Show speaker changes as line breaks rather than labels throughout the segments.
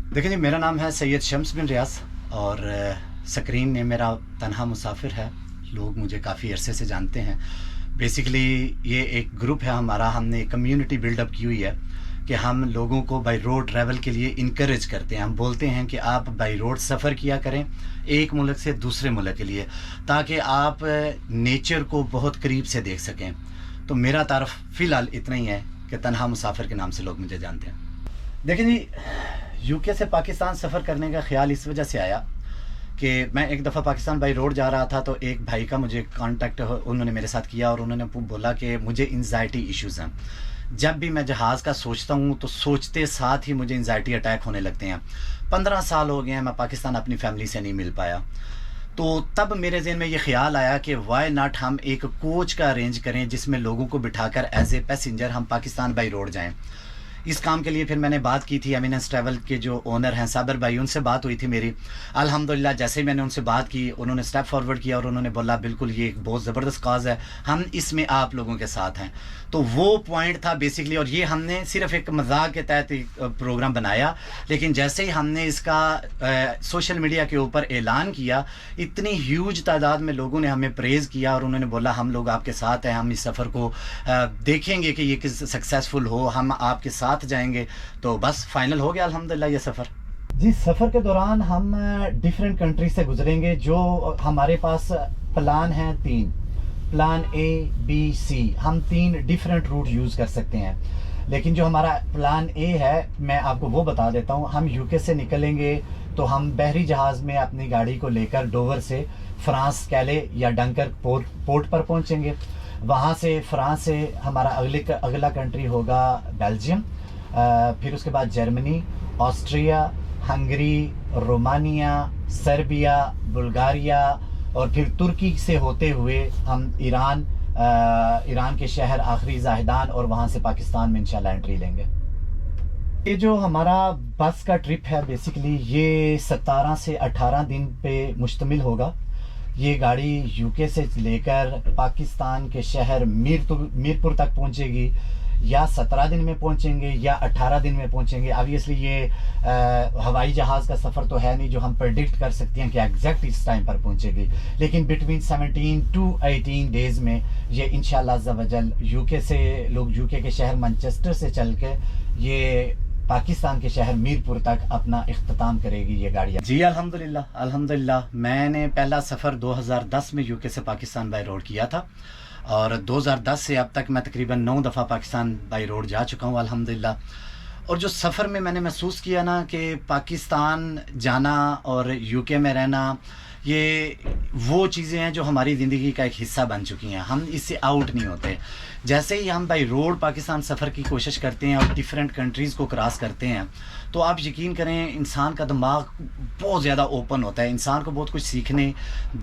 देखिए जी, मेरा नाम है सैयद शम्स बिन रियाज और स्क्रीन ने मेरा तन्हा मुसाफिर है। लोग मुझे काफ़ी अरसे से जानते हैं। बेसिकली ये एक ग्रुप है हमारा, हमने कम्युनिटी बिल्डअप की हुई है कि हम लोगों को बाई रोड ट्रैवल के लिए इनक्रेज करते हैं। हम बोलते हैं कि आप बाई रोड सफ़र किया करें एक मुल्क से दूसरे मुल्क के लिए, ताकि आप नेचर को बहुत करीब से देख सकें। तो मेरा तारफ़ फ़िलहाल इतना ही है कि तन्हा मुसाफिर के नाम से लोग मुझे जानते हैं। देखिए जी, यूके से पाकिस्तान सफ़र करने का ख़्याल इस वजह से आया कि मैं एक दफ़ा पाकिस्तान बाई रोड जा रहा था, तो एक भाई का मुझे कांटेक्ट उन्होंने मेरे साथ किया और उन्होंने बोला कि मुझे एंजाइटी इश्यूज़ हैं। जब भी मैं जहाज़ का सोचता हूँ तो सोचते साथ ही मुझे एंजाइटी अटैक होने लगते हैं। 15 साल हो गए हैं मैं पाकिस्तान अपनी फैमिली से नहीं मिल पाया। तो तब मेरे ज़हन में ये ख़्याल आया कि वाई नॉट हम एक कोच का अरेंज करें जिसमें लोगों को बिठाकर एज ए पैसेंजर हम पाकिस्तान बाई रोड जाएँ। इस काम के लिए फिर मैंने बात की थी एमिनेंस ट्रैवल के जो ओनर हैं साबर भाई, उनसे बात हुई थी मेरी। अल्हम्दुलिल्लाह जैसे ही मैंने उनसे बात की, उन्होंने स्टेप फॉरवर्ड किया और उन्होंने बोला बिल्कुल ये एक बहुत ज़बरदस्त काज़ है, हम इसमें आप लोगों के साथ हैं। तो वो पॉइंट था बेसिकली, और ये हमने सिर्फ एक मजाक के तहत एक प्रोग्राम बनाया, लेकिन जैसे ही हमने इसका सोशल मीडिया के ऊपर ऐलान किया, इतनी ह्यूज तादाद में लोगों ने हमें प्रेज़ किया और उन्होंने बोला हम लोग आपके साथ हैं, हम इस सफ़र को देखेंगे कि ये किस सक्सेसफुल हो, हम आपके साथ जाएंगे। तो बस फाइनल हो गया अल्हम्दुलिल्लाह ये सफ़र। जी, सफ़र के दौरान हम डिफरेंट कंट्री से गुजरेंगे। जो हमारे पास प्लान है 3, प्लान ए बी सी, हम 3 डिफरेंट रूट यूज़ कर सकते हैं। लेकिन जो हमारा प्लान ए है मैं आपको वो बता देता हूँ। हम यूके से निकलेंगे तो हम बहरी जहाज़ में अपनी गाड़ी को लेकर डोवर से फ्रांस कैले या डंकर पोर्ट पर पहुँचेंगे। वहाँ से फ्रांस से हमारा अगला कंट्री होगा बेल्जियम, फिर उसके बाद Germany, Austria, Hungary, Romania, Serbia, Bulgaria और फिर तुर्की से होते हुए हम ईरान के शहर आखिरी ज़ाहिदान और वहाँ से पाकिस्तान में इंशाल्लाह एंट्री लेंगे। ये जो हमारा बस का ट्रिप है बेसिकली ये 17 से 18 दिन पे मुश्तमिल होगा। ये गाड़ी यूके से लेकर पाकिस्तान के शहर मीरपुर तक पहुंचेगी। या 17 दिन में पहुंचेंगे या 18 दिन में पहुंचेंगे। ऑब्वियसली ये हवाई जहाज़ का सफ़र तो है नहीं जो हम प्रेडिक्ट कर सकते हैं कि एग्जैक्ट इस टाइम पर पहुंचेगी, लेकिन बिटवीन 17 टू 18 डेज़ में ये इंशाल्लाह अज़्ज़ा वजल यूके से लोग यूके के शहर मैनचेस्टर से चल के ये पाकिस्तान के शहर मीरपुर तक अपना इख्तिताम करेगी ये गाड़ियाँ। जी अल्हम्दुलिल्लाह अल्हम्दुलिल्लाह। मैंने पहला सफ़र 2010 में यूके से पाकिस्तान बाई रोड किया था और 2010 से अब तक मैं तकरीबन 9 दफ़ा पाकिस्तान बाई रोड जा चुका हूँ अल्हम्दुलिल्लाह। और जो सफ़र में मैंने महसूस किया ना कि पाकिस्तान जाना और यूके में रहना, ये वो चीज़ें हैं जो हमारी ज़िंदगी का एक हिस्सा बन चुकी हैं। हम इससे आउट नहीं होते। जैसे ही हम बाई रोड पाकिस्तान सफ़र की कोशिश करते हैं और डिफरेंट कंट्रीज़ को क्रॉस करते हैं, तो आप यकीन करें इंसान का दिमाग बहुत ज़्यादा ओपन होता है। इंसान को बहुत कुछ सीखने,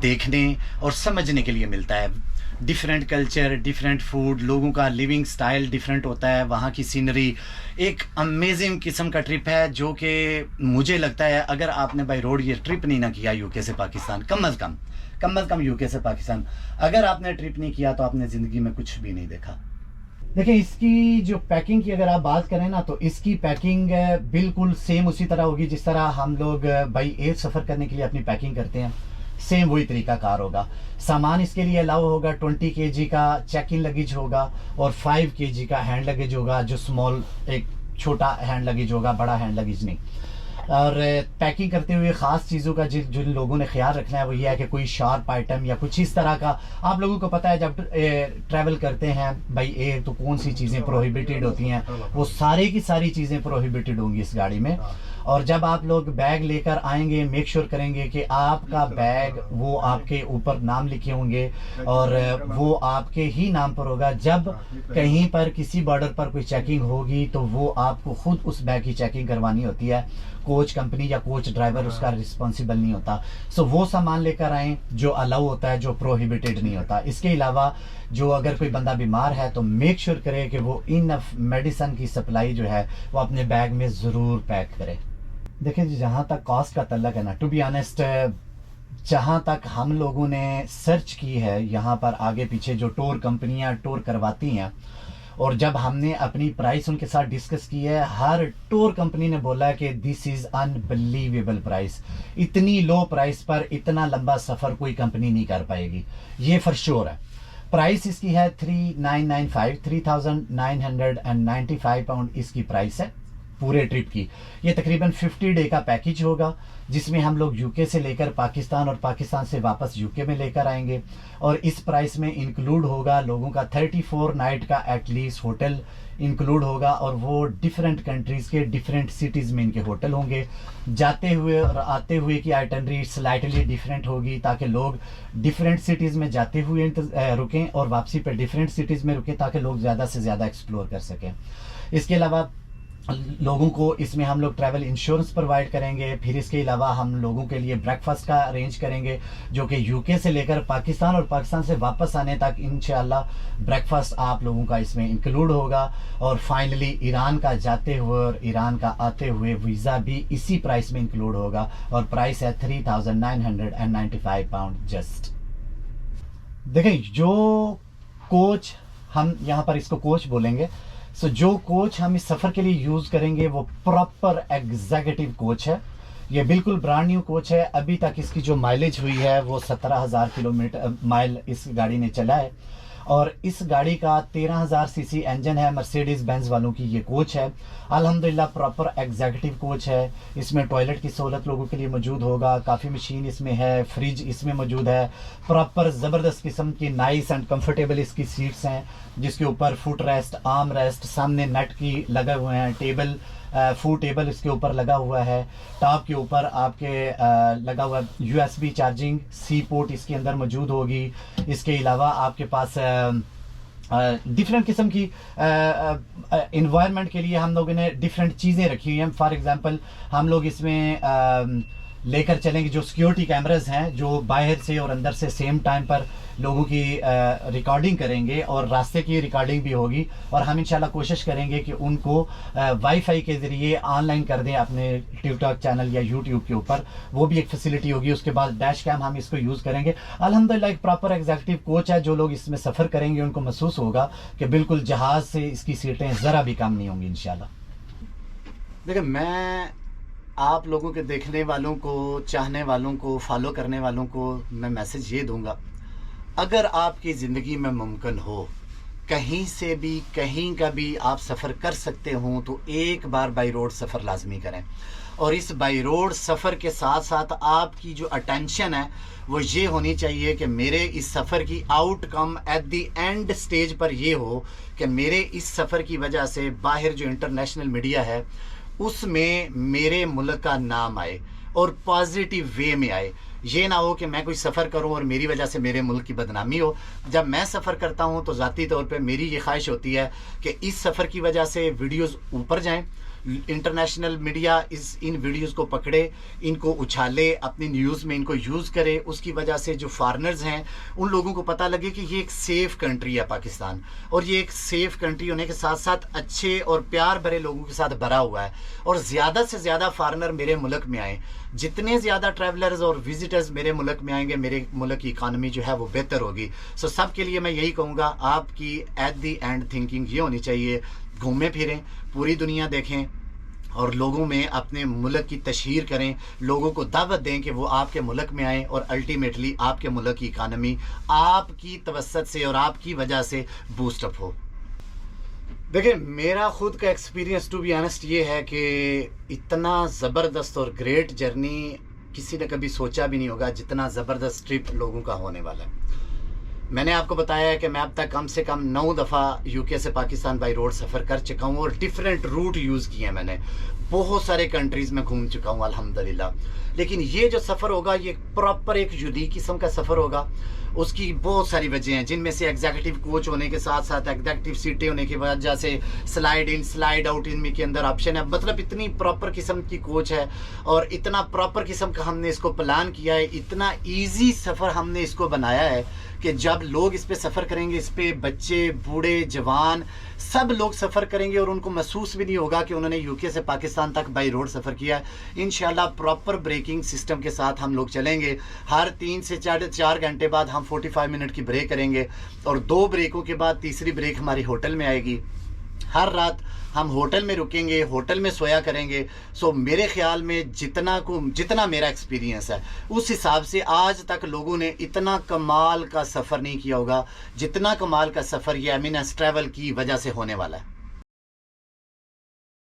देखने और समझने के लिए मिलता है। डिफरेंट कल्चर, डिफरेंट फूड, लोगों का लिविंग स्टाइल डिफरेंट होता है, वहाँ की सीनरी एक अमेजिंग किस्म का ट्रिप है जो कि मुझे लगता है अगर आपने बाई रोड ये ट्रिप नहीं ना किया यूके से पाकिस्तान, कम अज़ कम यूके से पाकिस्तान अगर आपने ट्रिप नहीं किया तो आपने ज़िंदगी में कुछ भी नहीं देखा। देखिए, इसकी जो पैकिंग की अगर आप बात करें ना तो इसकी पैकिंग बिल्कुल सेम उसी तरह होगी जिस तरह हम लोग बाई एयर सफ़र करने के लिए अपनी पैकिंग करते हैं। सेम वही तरीका कार होगा। सामान इसके लिए अलाउ होगा 20 kg का चेक इन लगेज होगा और 5 kg का हैंड लगेज होगा, जो स्मॉल एक छोटा हैंड लगेज होगा, बड़ा हैंड लगेज नहीं। और पैकिंग करते हुए ख़ास चीज़ों का जिन लोगों ने ख्याल रखना है वो ये है कि कोई शार्प आइटम या कुछ इस तरह का, आप लोगों को पता है जब ट्रैवल करते हैं बाई एयर तो कौन सी चीज़ें प्रोहिबिटेड होती हैं, वो सारी की सारी चीज़ें प्रोहिबिटेड होंगी इस गाड़ी में। और जब आप लोग बैग लेकर आएंगे मेक श्योर करेंगे कि आपका बैग वो आपके ऊपर नाम लिखे होंगे और वो आपके ही नाम पर होगा। जब कहीं पर किसी बॉर्डर पर कोई चेकिंग होगी तो वो आपको खुद उस बैग की चेकिंग करवानी होती है। कोच कंपनी या कोच ड्राइवर उसका रिस्पॉन्सिबल नहीं होता। सो वो सामान लेकर आएँ जो अलाउ होता है, जो प्रोहिबिटेड नहीं होता। इसके अलावा जो अगर कोई बंदा बीमार है तो मेक श्योर करे कि वो इनफ मेडिसिन की सप्लाई जो है वो अपने बैग में ज़रूर पैक करे। देखिए जी, जहाँ तक कॉस्ट का तल्लक है ना, टू बी ऑनेस्ट जहाँ तक हम लोगों ने सर्च की है यहाँ पर आगे पीछे जो टूर कंपनियाँ टूर करवाती हैं और जब हमने अपनी प्राइस उनके साथ डिस्कस की है, हर टूर कंपनी ने बोला कि दिस इज़ अनबिलीवेबल प्राइस, इतनी लो प्राइस पर इतना लंबा सफ़र कोई कंपनी नहीं कर पाएगी, ये फॉर श्योर है। प्राइस इसकी है 3995, 3995 पाउंड इसकी प्राइस है पूरे ट्रिप की। ये तकरीबन 50 डे का पैकेज होगा, जिसमें हम लोग यूके से लेकर पाकिस्तान और पाकिस्तान से वापस यूके में लेकर आएंगे। और इस प्राइस में इंक्लूड होगा लोगों का 34 नाइट का एटलीस्ट होटल इंक्लूड होगा, और वो डिफरेंट कंट्रीज़ के डिफरेंट सिटीज़ में इनके होटल होंगे। जाते हुए और आते हुए की आइटनरी स्लाइटली डिफरेंट होगी, ताकि लोग डिफरेंट सिटीज़ में जाते हुए रुकें और वापसी पर डिफरेंट सिटीज़ में रुकें, ताकि लोग ज़्यादा से ज़्यादा एक्सप्लोर कर सकें। इसके अलावा लोगों को इसमें हम लोग ट्रैवल इंश्योरेंस प्रोवाइड करेंगे। फिर इसके अलावा हम लोगों के लिए ब्रेकफास्ट का अरेंज करेंगे, जो कि यूके से लेकर पाकिस्तान और पाकिस्तान से वापस आने तक इंशाल्लाह ब्रेकफास्ट आप लोगों का इसमें इंक्लूड होगा। और फाइनली ईरान का जाते हुए और ईरान का आते हुए वीज़ा भी इसी प्राइस में इंक्लूड होगा, और प्राइस है 3995 पाउंड जस्ट। देखिए, जो कोच, हम यहाँ पर इसको कोच बोलेंगे, सो जो कोच हम इस सफ़र के लिए यूज़ करेंगे वो प्रॉपर एग्जीक्यूटिव कोच है। ये बिल्कुल ब्रांड न्यू कोच है। अभी तक इसकी जो माइलेज हुई है वो 17,000 किलोमीटर माइल इस गाड़ी ने चला है, और इस गाड़ी का 13,000 सीसी इंजन है। मर्सिडीज बेंज वालों की ये कोच है। अल्हम्दुलिल्लाह प्रॉपर एग्जीक्यूटिव कोच है। इसमें टॉयलेट की सहूलत लोगों के लिए मौजूद होगा, काफ़ी मशीन इसमें है, फ्रिज इसमें मौजूद है, प्रॉपर ज़बरदस्त किस्म की नाइस एंड कंफर्टेबल इसकी सीट्स हैं, जिसके ऊपर फुट रेस्ट, आर्म रेस्ट, सामने नट की लगे हुए हैं, टेबल फूड टेबल इसके ऊपर लगा हुआ है। टॉप के ऊपर आपके लगा हुआ USB चार्जिंग सी पोर्ट इसके अंदर मौजूद होगी। इसके अलावा आपके पास डिफरेंट किस्म की इन्वायरमेंट के लिए हम लोगों ने डिफरेंट चीज़ें रखी हुई हैं। फॉर एग्जांपल हम लोग इसमें लेकर चलेंगे जो सिक्योरिटी कैमरास हैं, जो बाहर से और अंदर से सेम टाइम पर लोगों की रिकॉर्डिंग करेंगे, और रास्ते की रिकॉर्डिंग भी होगी। और हम इंशाल्लाह कोशिश करेंगे कि उनको वाईफाई के ज़रिए ऑनलाइन कर दें अपने टिकटॉक चैनल या यूट्यूब के ऊपर, वो भी एक फैसिलिटी होगी। उसके बाद डैश कैम हम इसको यूज़ करेंगे। अल्हम्दुलिल्लाह एक प्रॉपर एग्जीक्यूटिव कोच है। जो लोग इसमें सफ़र करेंगे उनको महसूस होगा कि बिल्कुल जहाज़ से इसकी सीटें ज़रा भी कम नहीं होंगी इंशाल्लाह। देखिए, मैं आप लोगों के देखने वालों को, चाहने वालों को, फॉलो करने वालों को मैं मैसेज ये दूंगा, अगर आपकी ज़िंदगी में मुमकिन हो, कहीं से भी कहीं का भी आप सफ़र कर सकते हो, तो एक बार बाई रोड सफ़र लाजमी करें। और इस बाई रोड सफ़र के साथ साथ आपकी जो अटेंशन है वो ये होनी चाहिए कि मेरे इस सफ़र की outcome at the end stage पर ये हो कि मेरे इस सफ़र की वजह से बाहर जो इंटरनेशनल मीडिया है उसमें मेरे मुल्क का नाम आए और पॉजिटिव वे में आए। ये ना हो कि मैं कोई सफ़र करूं और मेरी वजह से मेरे मुल्क की बदनामी हो। जब मैं सफ़र करता हूं तो ज़ाती तौर पे मेरी ये ख्वाहिश होती है कि इस सफ़र की वजह से वीडियोस ऊपर जाएं, इंटरनेशनल मीडिया इन वीडियोस को पकड़े, इनको उछाले, अपनी न्यूज़ में इनको यूज़ करे। उसकी वजह से जो फॉरेनर्स हैं उन लोगों को पता लगे कि ये एक सेफ़ कंट्री है पाकिस्तान, और ये एक सेफ़ कंट्री होने के साथ साथ अच्छे और प्यार भरे लोगों के साथ भरा हुआ है। और ज़्यादा से ज़्यादा फॉरेनर मेरे मुल्क में आए, जितने ज़्यादा ट्रैवलर्स और विजिटर्स मेरे मुल्क में आएंगे, मेरे मुल्क की इकानमी जो है वो बेहतर होगी। सो सब के लिए मैं यही कहूँगा, आपकी एट दी एंड थिंकिंग ये होनी चाहिए, घूमें फिरें, पूरी दुनिया देखें और लोगों में अपने मुल्क की तशहीर करें, लोगों को दावत दें कि वो आपके मुल्क में आएँ, और अल्टीमेटली आपके मुल्क की इकानमी आपकी तवस्सुत से और आपकी वजह से बूस्टअप हो। देखिए, मेरा खुद का एक्सपीरियंस टू बी ऑनेस्ट ये है कि इतना ज़बरदस्त और ग्रेट जर्नी किसी ने कभी सोचा भी नहीं होगा जितना ज़बरदस्त ट्रिप लोगों का होने वाला है। मैंने आपको बताया है कि मैं अब तक कम से कम 9 दफ़ा यूके से पाकिस्तान बाई रोड सफ़र कर चुका हूँ, और डिफरेंट रूट यूज़ किए हैं मैंने, बहुत सारे कंट्रीज़ में घूम चुका हूँ अल्हम्दुलिल्लाह। लेकिन ये जो सफ़र होगा ये प्रॉपर एक यूनिक किस्म का सफ़र होगा। उसकी बहुत सारी वजह हैं, जिनमें से एग्जीक्यूटिव कोच होने के साथ साथ एग्जीक्यूटिव सीटें होने की वजह से स्लाइड इन स्लाइड आउट इनमें के अंदर ऑप्शन है। मतलब इतनी प्रॉपर किस्म की कोच है और इतना प्रॉपर किस्म का हमने इसको प्लान किया है, इतना ईजी सफ़र हमने इसको बनाया है कि जब लोग इस पे सफ़र करेंगे, इस पे बच्चे, बूढ़े, जवान सब लोग सफ़र करेंगे और उनको महसूस भी नहीं होगा कि उन्होंने यूके से पाकिस्तान तक बाई रोड सफ़र किया है। इंशाल्लाह प्रॉपर ब्रेकिंग सिस्टम के साथ हम लोग चलेंगे। हर 3 से 4 घंटे बाद हम हम 45 मिनट की ब्रेक करेंगे और 2 ब्रेकों के बाद तीसरी ब्रेक हमारी होटल में आएगी। हर रात हम होटल में रुकेंगे, होटल में सोया करेंगे। सो मेरे ख्याल में जितना मेरा एक्सपीरियंस है उस हिसाब से आज तक लोगों ने इतना कमाल का सफ़र नहीं किया होगा जितना कमाल का सफ़र ये एमिनेस ट्रैवल की वजह से होने वाला है।